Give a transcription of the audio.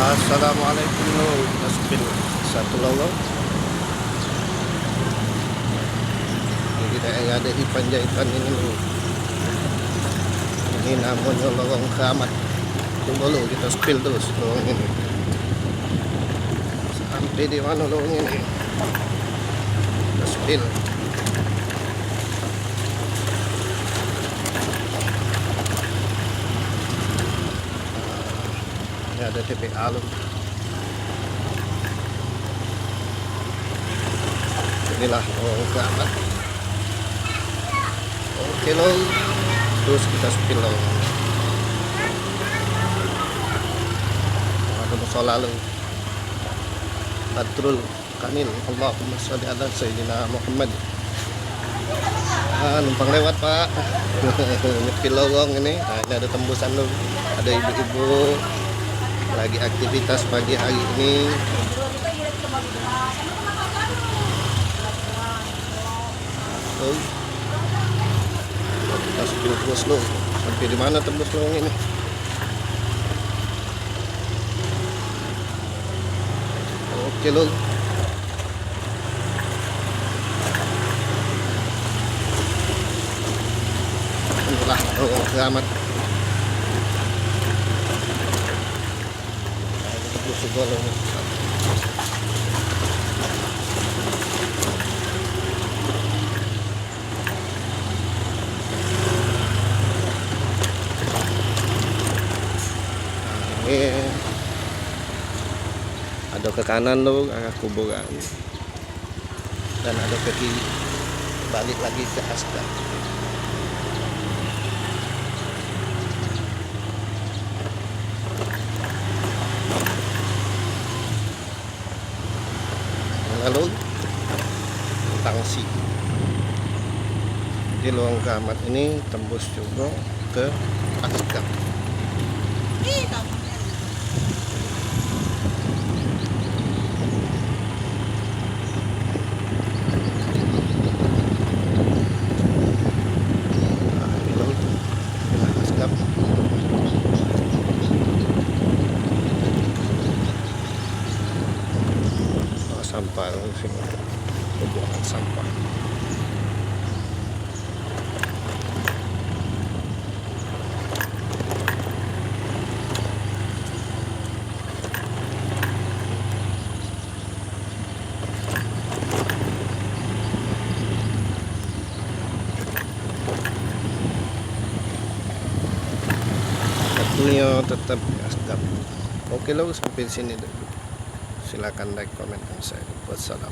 Assalamualaikum lo Aspil satu lowong. Jadi daerah ada di Panjaitan ini lo. Ini namanya lowong Keramat. Tunggu lo kita spill terus lowong ini. Sampai di mana lowong ini? Kita spill. Ini ada TPA lo. Inilah lowong Keramat. Oke lo, terus kita spill lo. Ada musola lo. Badrul Kamil. Allahumma sholli ala sayyidina Muhammad. Numpang lewat pak. Nyepil lowong ini. Nah, ini ada tembusan lo. Ada ibu-ibu lagi aktivitas pagi hari ini. Oh, kita spill terus lo. Sampai di mana tembus lowong ini? Oke lo. Inilah lowong Keramat. Tembus juga lo. Ini ada ke kanan loh arah kuburan dan ada ke kiri balik lagi ke Asda. Lalu tangsi di lowong Keramat ini tembus juga ke Asda. Sampah sini, pembuangan sampah. Waktunya tetap Asdap. Oke lo, sampai sini dulu. Silakan like, komen, dan share. Wassalam.